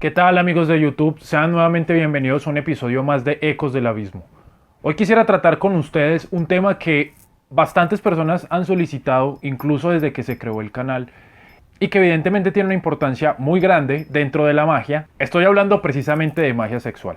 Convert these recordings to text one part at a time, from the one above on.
¿Qué tal amigos de YouTube? Sean nuevamente bienvenidos a un episodio más de Ecos del Abismo. Hoy quisiera tratar con ustedes un tema que bastantes personas han solicitado, incluso desde que se creó el canal, y que evidentemente tiene una importancia muy grande dentro de la magia. Estoy hablando precisamente de magia sexual.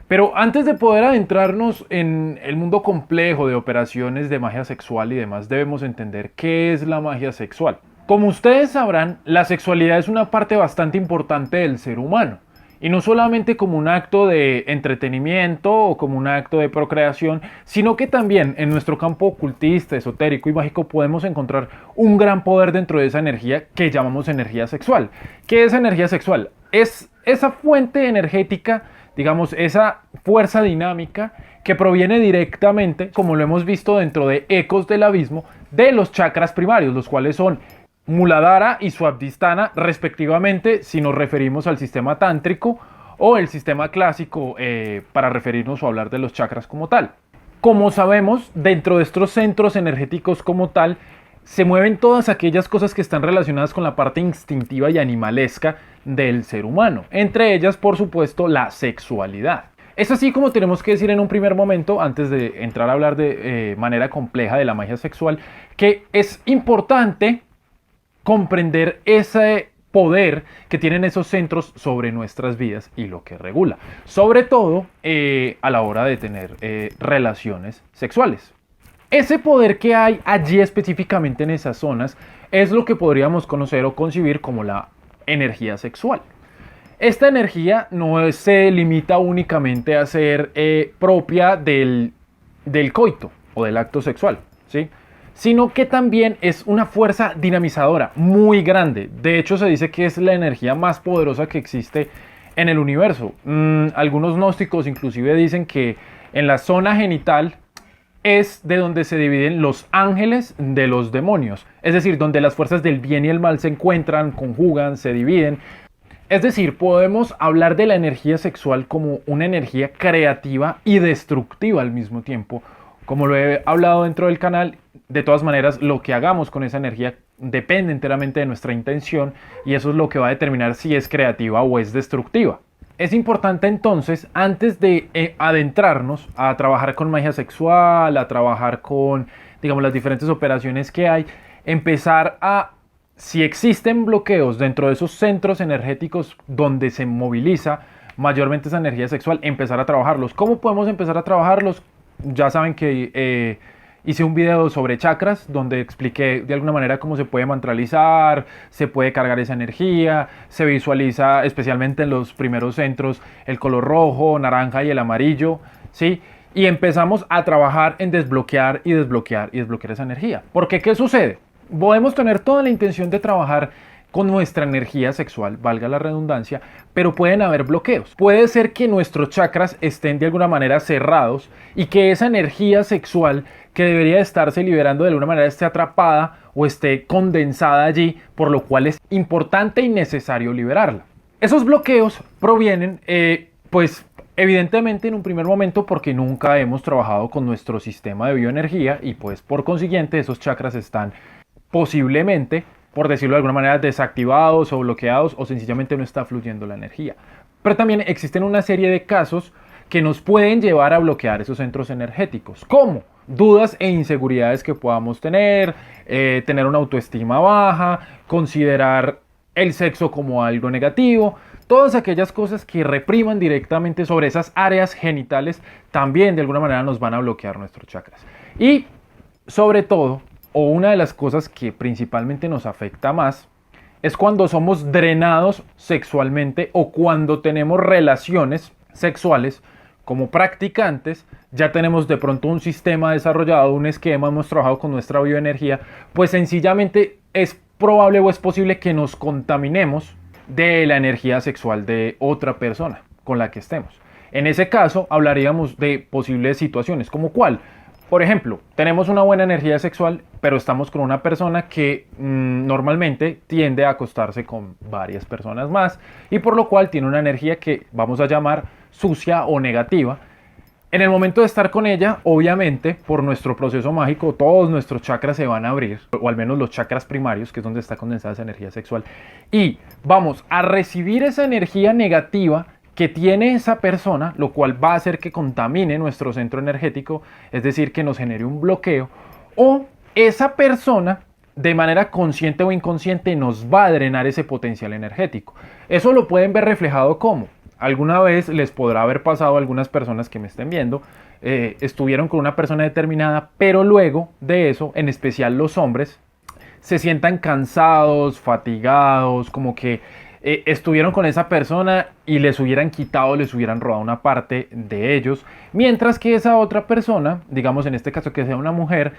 Pero antes de poder adentrarnos en el mundo complejo de operaciones de magia sexual y demás, debemos entender qué es la magia sexual. Como ustedes sabrán, la sexualidad es una parte bastante importante del ser humano. Y no solamente como un acto de entretenimiento o como un acto de procreación, sino que también en nuestro campo ocultista, esotérico y mágico podemos encontrar un gran poder dentro de esa energía que llamamos energía sexual. ¿Qué es energía sexual? Es esa fuente energética, digamos, esa fuerza dinámica que proviene directamente, como lo hemos visto dentro de Ecos del Abismo, de los chakras primarios, los cuales son Muladhara y Swabdhisthana respectivamente, si nos referimos al sistema tántrico, o el sistema clásico para referirnos o hablar de los chakras como tal. Como sabemos, dentro de estos centros energéticos como tal, se mueven todas aquellas cosas que están relacionadas con la parte instintiva y animalesca del ser humano, entre ellas, por supuesto, la sexualidad. Es así como tenemos que decir en un primer momento, antes de entrar a hablar de manera compleja de la magia sexual, que es importante comprender ese poder que tienen esos centros sobre nuestras vidas y lo que regula, sobre todo a la hora de tener relaciones sexuales. Ese poder que hay allí específicamente en esas zonas es lo que podríamos conocer o concebir como la energía sexual. Esta energía no se limita únicamente a ser propia del coito o del acto sexual, ¿sí? Sino que también es una fuerza dinamizadora muy grande. De hecho, se dice que es la energía más poderosa que existe en el universo. Algunos gnósticos inclusive dicen que en la zona genital es de donde se dividen los ángeles de los demonios. Es decir, donde las fuerzas del bien y el mal se encuentran, conjugan, se dividen. Es decir, podemos hablar de la energía sexual como una energía creativa y destructiva al mismo tiempo. Como lo he hablado dentro del canal, de todas maneras, lo que hagamos con esa energía depende enteramente de nuestra intención y eso es lo que va a determinar si es creativa o es destructiva. Es importante entonces, antes de adentrarnos a trabajar con magia sexual, a trabajar con, digamos, las diferentes operaciones que hay, empezar a, si existen bloqueos dentro de esos centros energéticos donde se moviliza mayormente esa energía sexual, empezar a trabajarlos. ¿Cómo podemos empezar a trabajarlos? Ya saben que hice un video sobre chakras donde expliqué de alguna manera cómo se puede mantralizar, se puede cargar esa energía, se visualiza especialmente en los primeros centros el color rojo, naranja y el amarillo, ¿sí? Y empezamos a trabajar en desbloquear y desbloquear y desbloquear esa energía. Porque ¿qué sucede? Podemos tener toda la intención de trabajar con nuestra energía sexual, valga la redundancia, pero pueden haber bloqueos. Puede ser que nuestros chakras estén de alguna manera cerrados y que esa energía sexual que debería estarse liberando de alguna manera esté atrapada o esté condensada allí, por lo cual es importante y necesario liberarla. Esos bloqueos provienen, pues evidentemente en un primer momento porque nunca hemos trabajado con nuestro sistema de bioenergía y pues por consiguiente esos chakras están posiblemente, por decirlo de alguna manera, desactivados o bloqueados o sencillamente no está fluyendo la energía. Pero también existen una serie de casos que nos pueden llevar a bloquear esos centros energéticos. ¿Cómo? Dudas e inseguridades que podamos tener, tener una autoestima baja, considerar el sexo como algo negativo. Todas aquellas cosas que repriman directamente sobre esas áreas genitales también de alguna manera nos van a bloquear nuestros chakras. Y sobre todo, o una de las cosas que principalmente nos afecta más es cuando somos drenados sexualmente o cuando tenemos relaciones sexuales como practicantes, ya tenemos de pronto un sistema desarrollado, un esquema, hemos trabajado con nuestra bioenergía, pues sencillamente es probable o es posible que nos contaminemos de la energía sexual de otra persona con la que estemos. En ese caso hablaríamos de posibles situaciones, como cuál. Por ejemplo, tenemos una buena energía sexual, pero estamos con una persona que normalmente tiende a acostarse con varias personas más y por lo cual tiene una energía que vamos a llamar sucia o negativa. En el momento de estar con ella, obviamente, por nuestro proceso mágico, todos nuestros chakras se van a abrir, o al menos los chakras primarios, que es donde está condensada esa energía sexual, y vamos a recibir esa energía negativa que tiene esa persona, lo cual va a hacer que contamine nuestro centro energético, es decir, que nos genere un bloqueo, o esa persona, de manera consciente o inconsciente, nos va a drenar ese potencial energético. Eso lo pueden ver reflejado como alguna vez les podrá haber pasado a algunas personas que me estén viendo, estuvieron con una persona determinada, pero luego de eso, en especial los hombres, se sientan cansados, fatigados, como que estuvieron con esa persona y les hubieran quitado, les hubieran robado una parte de ellos, mientras que esa otra persona, digamos en este caso que sea una mujer,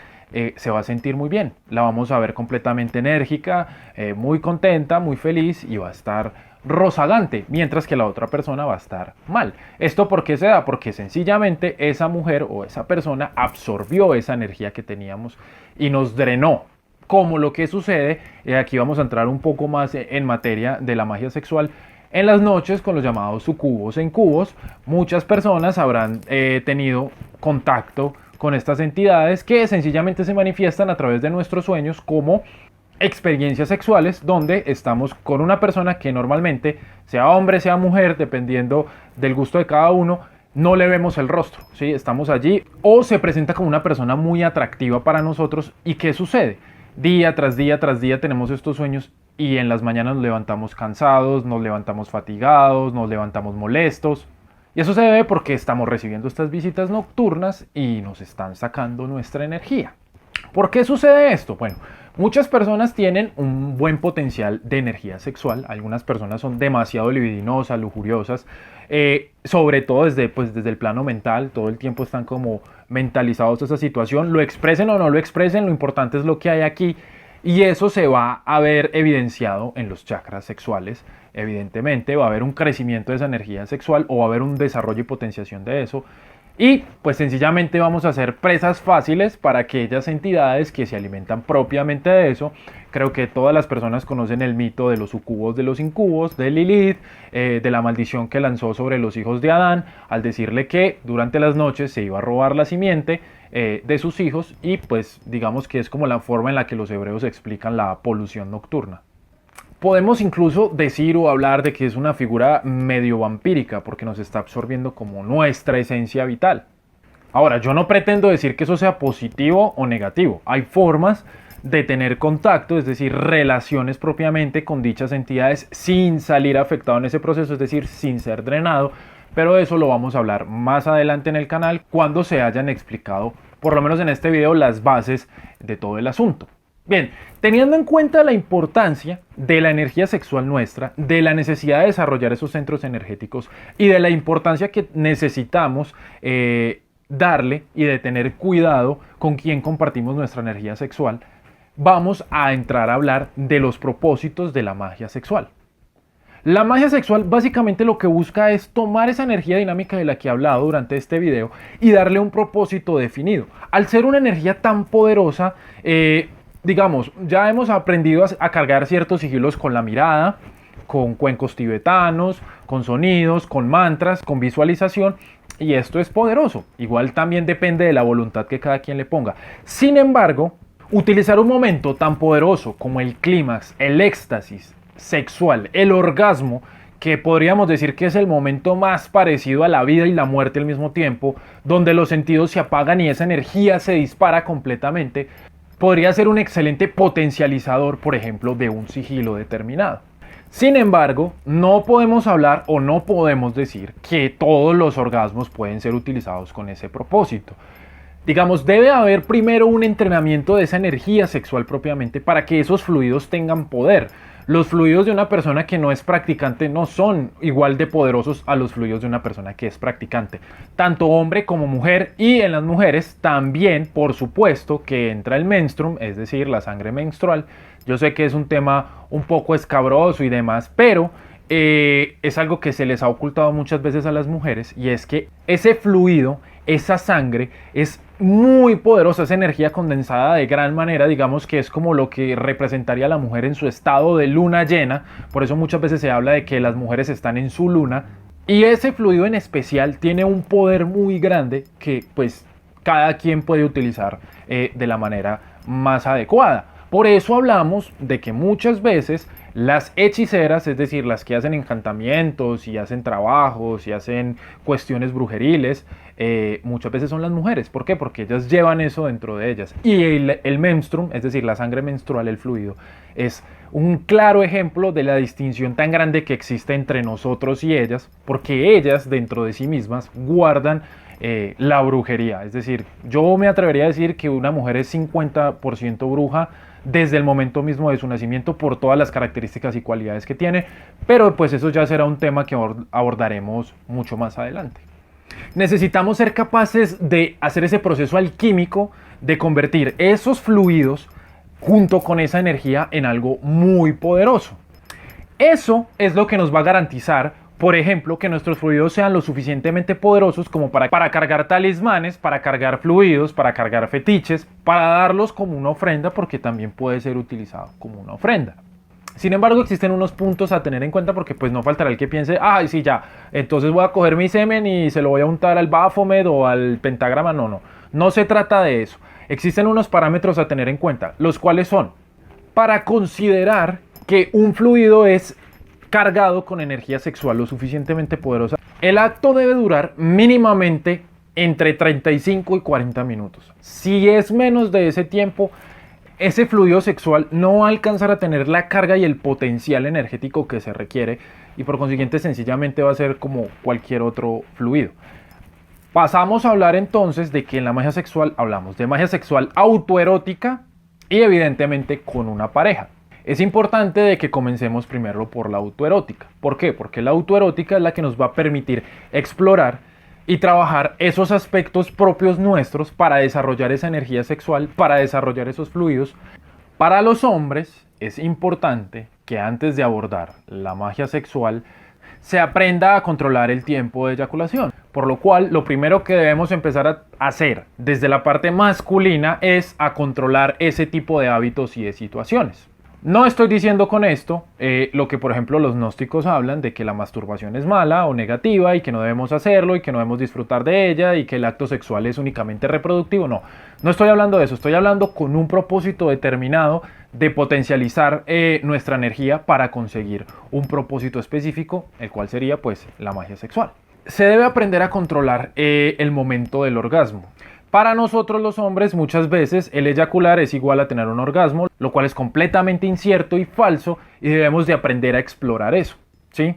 se va a sentir muy bien, la vamos a ver completamente enérgica, muy contenta, muy feliz y va a estar rozagante, mientras que la otra persona va a estar mal. ¿Esto por qué se da? Porque sencillamente esa mujer o esa persona absorbió esa energía que teníamos y nos drenó. Como lo que sucede, aquí vamos a entrar un poco más en materia de la magia sexual, en las noches con los llamados sucubos e incubos. Muchas personas habrán tenido contacto con estas entidades que sencillamente se manifiestan a través de nuestros sueños como experiencias sexuales donde estamos con una persona que normalmente, sea hombre, sea mujer, dependiendo del gusto de cada uno, no le vemos el rostro, ¿sí? Estamos allí o se presenta como una persona muy atractiva para nosotros. ¿Y qué sucede? Día tras día tras día tenemos estos sueños y en las mañanas nos levantamos cansados, nos levantamos fatigados, nos levantamos molestos. Y eso se debe porque estamos recibiendo estas visitas nocturnas y nos están sacando nuestra energía. ¿Por qué sucede esto? Bueno, muchas personas tienen un buen potencial de energía sexual. Algunas personas son demasiado libidinosas, lujuriosas, sobre todo desde el plano mental. Todo el tiempo están como mentalizados a esa situación. Lo expresen o no lo expresen, lo importante es lo que hay aquí. Y eso se va a ver evidenciado en los chakras sexuales. Evidentemente va a haber un crecimiento de esa energía sexual o va a haber un desarrollo y potenciación de eso. Y pues sencillamente vamos a hacer presas fáciles para aquellas entidades que se alimentan propiamente de eso. Creo que todas las personas conocen el mito de los sucubos, de los incubos, de Lilith, de la maldición que lanzó sobre los hijos de Adán al decirle que durante las noches se iba a robar la simiente de sus hijos, y pues digamos que es como la forma en la que los hebreos explican la polución nocturna. Podemos incluso decir o hablar de que es una figura medio vampírica porque nos está absorbiendo como nuestra esencia vital. Ahora, yo no pretendo decir que eso sea positivo o negativo. Hay formas de tener contacto, es decir, relaciones propiamente con dichas entidades sin salir afectado en ese proceso, es decir, sin ser drenado, pero eso lo vamos a hablar más adelante en el canal cuando se hayan explicado, por lo menos en este video, las bases de todo el asunto. Bien, teniendo en cuenta la importancia de la energía sexual nuestra, de la necesidad de desarrollar esos centros energéticos y de la importancia que necesitamos darle y de tener cuidado con quién compartimos nuestra energía sexual, vamos a entrar a hablar de los propósitos de la magia sexual. La magia sexual básicamente lo que busca es tomar esa energía dinámica de la que he hablado durante este video y darle un propósito definido. Al ser una energía tan poderosa, digamos, ya hemos aprendido a cargar ciertos sigilos con la mirada, con cuencos tibetanos, con sonidos, con mantras, con visualización, y esto es poderoso. Igual también depende de la voluntad que cada quien le ponga. Sin embargo, utilizar un momento tan poderoso como el clímax, el éxtasis sexual, el orgasmo, que podríamos decir que es el momento más parecido a la vida y la muerte al mismo tiempo, donde los sentidos se apagan y esa energía se dispara completamente, podría ser un excelente potencializador, por ejemplo, de un sigilo determinado. Sin embargo, no podemos hablar o no podemos decir que todos los orgasmos pueden ser utilizados con ese propósito. Digamos, debe haber primero un entrenamiento de esa energía sexual propiamente para que esos fluidos tengan poder. Los fluidos de una persona que no es practicante no son igual de poderosos a los fluidos de una persona que es practicante. Tanto hombre como mujer, y en las mujeres también, por supuesto, que entra el menstruum, es decir, la sangre menstrual. Yo sé que es un tema un poco escabroso y demás, pero es algo que se les ha ocultado muchas veces a las mujeres, y es que ese fluido, esa sangre, es muy poderosa, esa energía condensada de gran manera. Digamos que es como lo que representaría a la mujer en su estado de luna llena. Por eso muchas veces se habla de que las mujeres están en su luna. Y ese fluido en especial tiene un poder muy grande que pues cada quien puede utilizar de la manera más adecuada. Por eso hablamos de que muchas veces las hechiceras, es decir, las que hacen encantamientos y hacen trabajos y hacen cuestiones brujeriles, muchas veces son las mujeres. ¿Por qué? Porque ellas llevan eso dentro de ellas. Y el menstruum, es decir, la sangre menstrual, el fluido, es un claro ejemplo de la distinción tan grande que existe entre nosotros y ellas, porque ellas dentro de sí mismas guardan la brujería. Es decir, yo me atrevería a decir que una mujer es 50% bruja desde el momento mismo de su nacimiento por todas las características y cualidades que tiene, pero pues eso ya será un tema que abordaremos mucho más adelante. Necesitamos ser capaces de hacer ese proceso alquímico de convertir esos fluidos junto con esa energía en algo muy poderoso. Eso es lo que nos va a garantizar, por ejemplo, que nuestros fluidos sean lo suficientemente poderosos como para cargar talismanes, para cargar fluidos, para cargar fetiches, para darlos como una ofrenda, porque también puede ser utilizado como una ofrenda. Sin embargo, existen unos puntos a tener en cuenta porque pues no faltará el que piense, ay sí ya, entonces voy a coger mi semen y se lo voy a untar al Baphomet o al pentagrama. No se trata de eso. Existen unos parámetros a tener en cuenta, los cuales son, para considerar que un fluido es cargado con energía sexual lo suficientemente poderosa, el acto debe durar mínimamente entre 35 y 40 minutos. Si es menos de ese tiempo, ese fluido sexual no va a alcanzar a tener la carga y el potencial energético que se requiere y por consiguiente sencillamente va a ser como cualquier otro fluido. Pasamos a hablar entonces de que en la magia sexual hablamos de magia sexual autoerótica y evidentemente con una pareja. Es importante de que comencemos primero por la autoerótica. ¿Por qué? Porque la autoerótica es la que nos va a permitir explorar y trabajar esos aspectos propios nuestros para desarrollar esa energía sexual, para desarrollar esos fluidos. Para los hombres es importante que antes de abordar la magia sexual se aprenda a controlar el tiempo de eyaculación. Por lo cual, lo primero que debemos empezar a hacer desde la parte masculina es a controlar ese tipo de hábitos y de situaciones. No estoy diciendo con esto lo que por ejemplo los gnósticos hablan de que la masturbación es mala o negativa y que no debemos hacerlo y que no debemos disfrutar de ella y que el acto sexual es únicamente reproductivo. No estoy hablando de eso, estoy hablando con un propósito determinado de potencializar nuestra energía para conseguir un propósito específico, el cual sería pues la magia sexual. Se debe aprender a controlar el momento del orgasmo. Para nosotros los hombres muchas veces el eyacular es igual a tener un orgasmo, lo cual es completamente incierto y falso y debemos de aprender a explorar eso, ¿sí?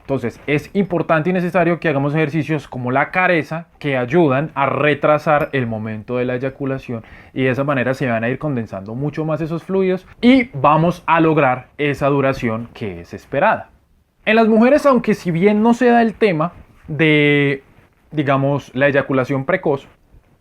Entonces es importante y necesario que hagamos ejercicios como la careza que ayudan a retrasar el momento de la eyaculación y de esa manera se van a ir condensando mucho más esos fluidos y vamos a lograr esa duración que es esperada. En las mujeres, aunque si bien no se da el tema de, digamos, la eyaculación precoz,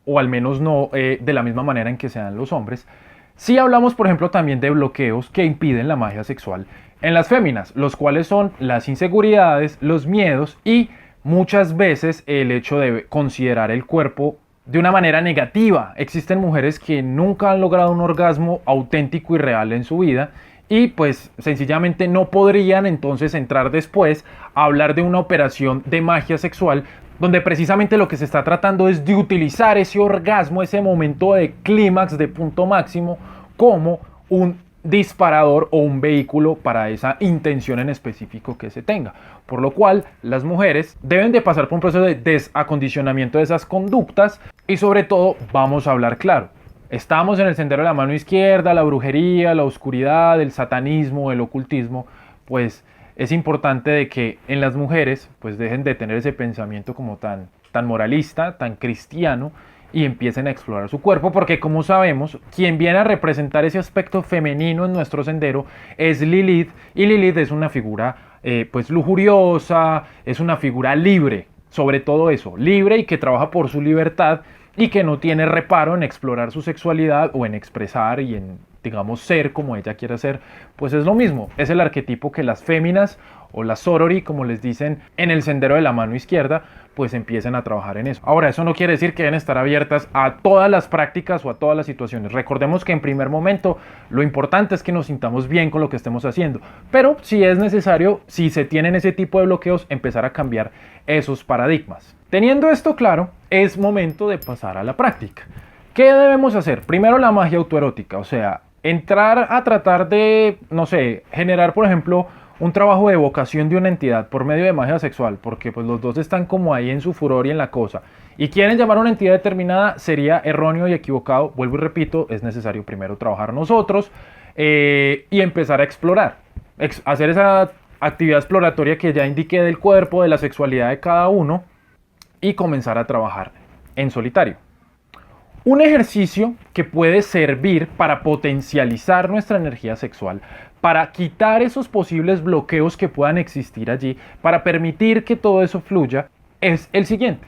o al menos no de la misma manera en que se dan los hombres, sí hablamos, por ejemplo, también de bloqueos que impiden la magia sexual en las féminas, los cuales son las inseguridades, los miedos y muchas veces el hecho de considerar el cuerpo de una manera negativa. Existen mujeres que nunca han logrado un orgasmo auténtico y real en su vida y pues sencillamente no podrían entonces entrar después a hablar de una operación de magia sexual donde precisamente lo que se está tratando es de utilizar ese orgasmo, ese momento de clímax, de punto máximo, como un disparador o un vehículo para esa intención en específico que se tenga. Por lo cual, las mujeres deben de pasar por un proceso de desacondicionamiento de esas conductas y sobre todo, vamos a hablar claro, estamos en el sendero de la mano izquierda, la brujería, la oscuridad, el satanismo, el ocultismo, pues es importante de que en las mujeres pues dejen de tener ese pensamiento como tan moralista, tan cristiano y empiecen a explorar su cuerpo porque como sabemos, quien viene a representar ese aspecto femenino en nuestro sendero es Lilith y Lilith es una figura pues lujuriosa, es una figura libre, sobre todo eso, libre y que trabaja por su libertad y que no tiene reparo en explorar su sexualidad o en expresar y en digamos, ser como ella quiere ser, pues es lo mismo. Es el arquetipo que las féminas o las sorority, como les dicen, en el sendero de la mano izquierda, pues empiecen a trabajar en eso. Ahora, eso no quiere decir que deben estar abiertas a todas las prácticas o a todas las situaciones. Recordemos que en primer momento lo importante es que nos sintamos bien con lo que estemos haciendo, pero si es necesario, si se tienen ese tipo de bloqueos, empezar a cambiar esos paradigmas. Teniendo esto claro, es momento de pasar a la práctica. ¿Qué debemos hacer? Primero, la magia autoerótica, o sea, entrar a tratar de, no sé, generar, por ejemplo, un trabajo de evocación de una entidad por medio de magia sexual, porque pues los dos están como ahí en su furor y en la cosa, y quieren llamar a una entidad determinada, sería erróneo y equivocado. Vuelvo y repito, es necesario primero trabajar nosotros y empezar a explorar, hacer esa actividad exploratoria que ya indiqué del cuerpo, de la sexualidad de cada uno, y comenzar a trabajar en solitario. Un ejercicio que puede servir para potencializar nuestra energía sexual, para quitar esos posibles bloqueos que puedan existir allí, para permitir que todo eso fluya, es el siguiente.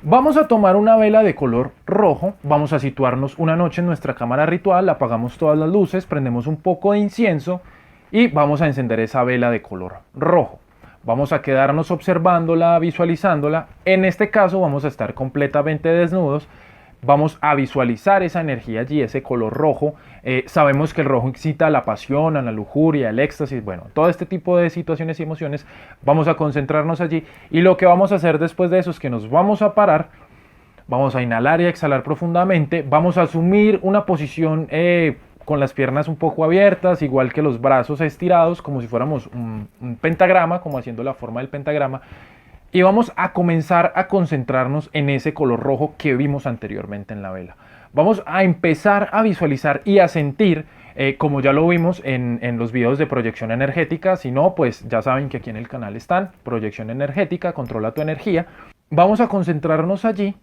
Vamos a tomar una vela de color rojo, vamos a situarnos una noche en nuestra cámara ritual, apagamos todas las luces, prendemos un poco de incienso y vamos a encender esa vela de color rojo. Vamos a quedarnos observándola, visualizándola. En este caso vamos a estar completamente desnudos. Vamos a visualizar esa energía allí, ese color rojo. Sabemos que el rojo incita a la pasión, a la lujuria, al éxtasis, bueno, todo este tipo de situaciones y emociones. Vamos a concentrarnos allí y lo que vamos a hacer después de eso es que nos vamos a parar, vamos a inhalar y a exhalar profundamente, vamos a asumir una posición con las piernas un poco abiertas, igual que los brazos estirados, como si fuéramos un pentagrama, como haciendo la forma del pentagrama. Y vamos a comenzar a concentrarnos en ese color rojo que vimos anteriormente en la vela. Vamos a empezar a visualizar y a sentir, como ya lo vimos en los videos de proyección energética. Si no, pues ya saben que aquí en el canal están, proyección energética, controla tu energía. Vamos a concentrarnos allí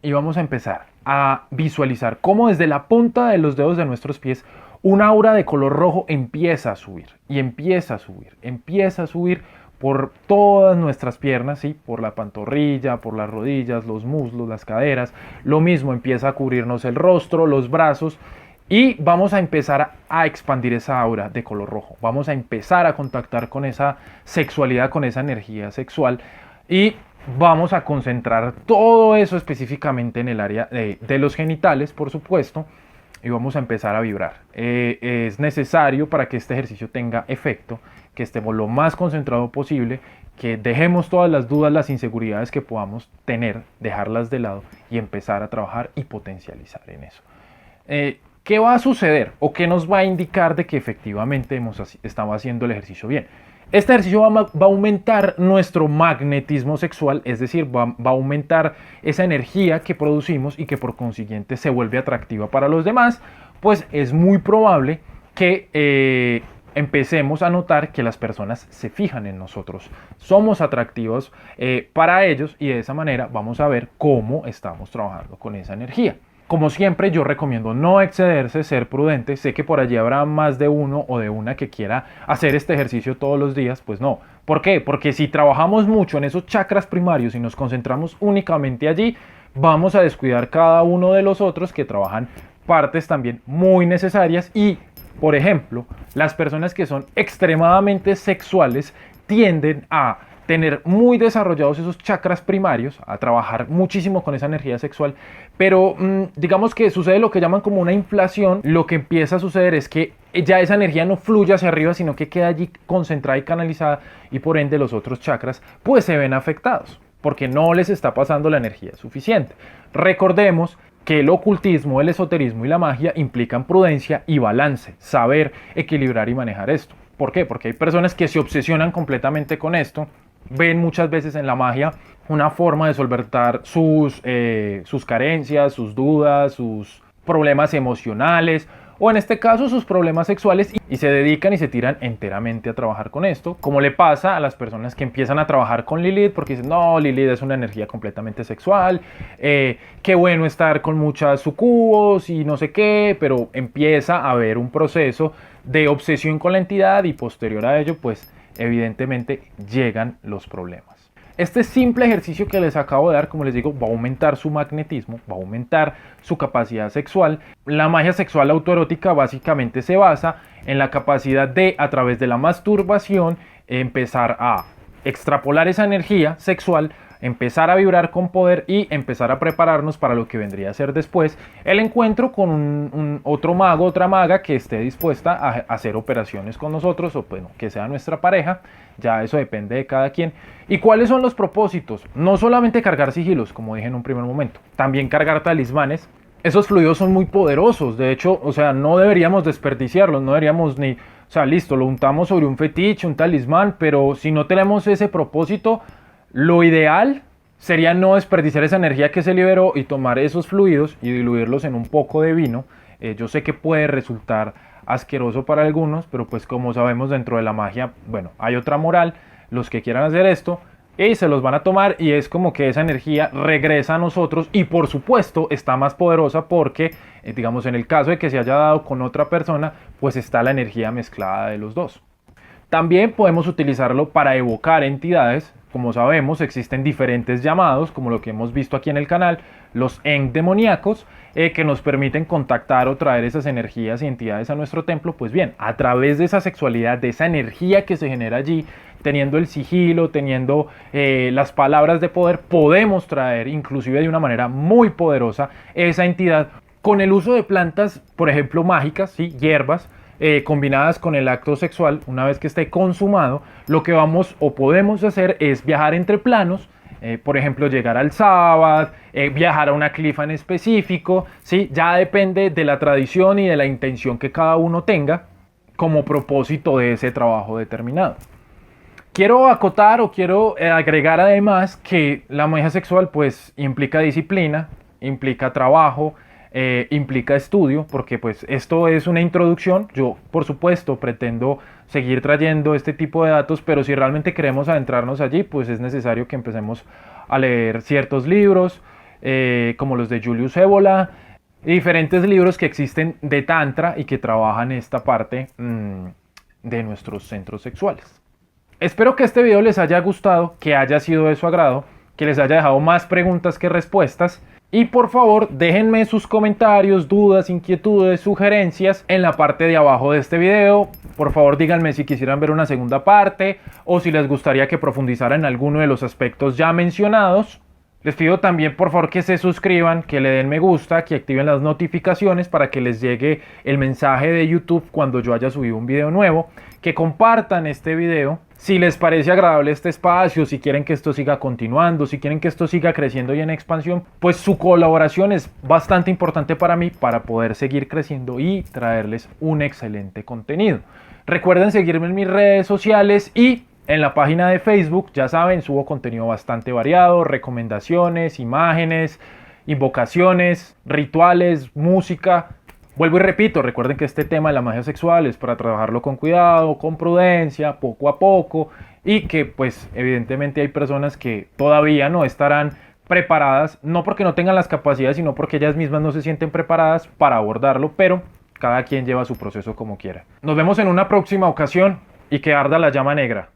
y vamos a empezar a visualizar cómo desde la punta de los dedos de nuestros pies una aura de color rojo empieza a subir y empieza a subir por todas nuestras piernas, ¿sí? Por la pantorrilla, por las rodillas, los muslos, las caderas. Lo mismo, empieza a cubrirnos el rostro, los brazos, y vamos a empezar a expandir esa aura de color rojo. Vamos a empezar a contactar con esa sexualidad, con esa energía sexual, y vamos a concentrar todo eso específicamente en el área de los genitales, por supuesto, y vamos a empezar a vibrar. Es necesario para que este ejercicio tenga efecto que estemos lo más concentrado posible, que dejemos todas las dudas, las inseguridades que podamos tener, dejarlas de lado y empezar a trabajar y potencializar en eso. ¿Qué va a suceder o qué nos va a indicar de que efectivamente estamos haciendo el ejercicio bien? Este ejercicio va a aumentar nuestro magnetismo sexual, es decir, va a aumentar esa energía que producimos y que por consiguiente se vuelve atractiva para los demás, pues es muy probable que empecemos a notar que las personas se fijan en nosotros, somos atractivos para ellos y de esa manera vamos a ver cómo estamos trabajando con esa energía. Como siempre, yo recomiendo no excederse, ser prudente. Sé que por allí habrá más de uno o de una que quiera hacer este ejercicio todos los días, pues no. ¿Por qué? Porque si trabajamos mucho en esos chakras primarios y nos concentramos únicamente allí, vamos a descuidar cada uno de los otros que trabajan partes también muy necesarias. Y, por ejemplo, las personas que son extremadamente sexuales tienden a tener muy desarrollados esos chakras primarios, a trabajar muchísimo con esa energía sexual, pero digamos que sucede lo que llaman como una inflación. Lo que empieza a suceder es que ya esa energía no fluye hacia arriba, sino que queda allí concentrada y canalizada, y por ende los otros chakras pues se ven afectados, porque no les está pasando la energía suficiente. Recordemos que el ocultismo, el esoterismo y la magia implican prudencia y balance, saber equilibrar y manejar esto. ¿Por qué? Porque hay personas que se obsesionan completamente con esto, ven muchas veces en la magia una forma de solventar sus carencias, sus dudas, sus problemas emocionales, o en este caso sus problemas sexuales, y se dedican y se tiran enteramente a trabajar con esto, como le pasa a las personas que empiezan a trabajar con Lilith, porque dicen, no, Lilith es una energía completamente sexual, qué bueno estar con muchas sucubos y no sé qué, pero empieza a haber un proceso de obsesión con la entidad y posterior a ello, pues evidentemente llegan los problemas. Este simple ejercicio que les acabo de dar, como les digo, va a aumentar su magnetismo, va a aumentar su capacidad sexual. La magia sexual autoerótica básicamente se basa en la capacidad de, a través de la masturbación, empezar a extrapolar esa energía sexual, empezar a vibrar con poder y empezar a prepararnos para lo que vendría a ser después el encuentro con un otro mago, otra maga que esté dispuesta a hacer operaciones con nosotros, o bueno, que sea nuestra pareja. Ya eso depende de cada quien. ¿Y cuáles son los propósitos? No solamente cargar sigilos, como dije en un primer momento, también cargar talismanes. Esos fluidos son muy poderosos, de hecho, o sea, no deberíamos desperdiciarlos, no deberíamos ni, o sea, listo, lo untamos sobre un fetiche, un talismán, pero si no tenemos ese propósito, lo ideal sería no desperdiciar esa energía que se liberó y tomar esos fluidos y diluirlos en un poco de vino. Yo sé que puede resultar asqueroso para algunos, pero pues como sabemos, dentro de la magia, bueno, hay otra moral. Los que quieran hacer esto y se los van a tomar, y es como que esa energía regresa a nosotros y por supuesto está más poderosa porque, digamos, en el caso de que se haya dado con otra persona, pues está la energía mezclada de los dos. También podemos utilizarlo para evocar entidades. Como sabemos, existen diferentes llamados, como lo que hemos visto aquí en el canal, los demoníacos, que nos permiten contactar o traer esas energías y entidades a nuestro templo. Pues bien, a través de esa sexualidad, de esa energía que se genera allí, teniendo el sigilo, teniendo las palabras de poder, podemos traer, inclusive de una manera muy poderosa, esa entidad con el uso de plantas, por ejemplo, mágicas, ¿sí? Hierbas, combinadas con el acto sexual. Una vez que esté consumado, lo que vamos o podemos hacer es viajar entre planos, por ejemplo, llegar al sábado, viajar a una clifa en específico, ¿sí? Ya depende de la tradición y de la intención que cada uno tenga como propósito de ese trabajo determinado. Quiero acotar o quiero agregar además que la magia sexual pues implica disciplina, implica trabajo, implica estudio, porque pues esto es una introducción. Yo por supuesto pretendo seguir trayendo este tipo de datos, pero si realmente queremos adentrarnos allí, pues es necesario que empecemos a leer ciertos libros, como los de Julius Evola, y diferentes libros que existen de Tantra y que trabajan esta parte de nuestros centros sexuales. Espero que este video les haya gustado, que haya sido de su agrado, que les haya dejado más preguntas que respuestas. Y por favor, déjenme sus comentarios, dudas, inquietudes, sugerencias en la parte de abajo de este video. Por favor, díganme si quisieran ver una segunda parte o si les gustaría que profundizara en alguno de los aspectos ya mencionados. Les pido también por favor que se suscriban, que le den me gusta, que activen las notificaciones para que les llegue el mensaje de YouTube cuando yo haya subido un video nuevo, que compartan este video. Si les parece agradable este espacio, si quieren que esto siga continuando, si quieren que esto siga creciendo y en expansión, pues su colaboración es bastante importante para mí para poder seguir creciendo y traerles un excelente contenido. Recuerden seguirme en mis redes sociales y en la página de Facebook. Ya saben, subo contenido bastante variado, recomendaciones, imágenes, invocaciones, rituales, música. Vuelvo y repito, recuerden que este tema de la magia sexual es para trabajarlo con cuidado, con prudencia, poco a poco, y que pues evidentemente hay personas que todavía no estarán preparadas, no porque no tengan las capacidades, sino porque ellas mismas no se sienten preparadas para abordarlo, pero cada quien lleva su proceso como quiera. Nos vemos en una próxima ocasión y que arda la llama negra.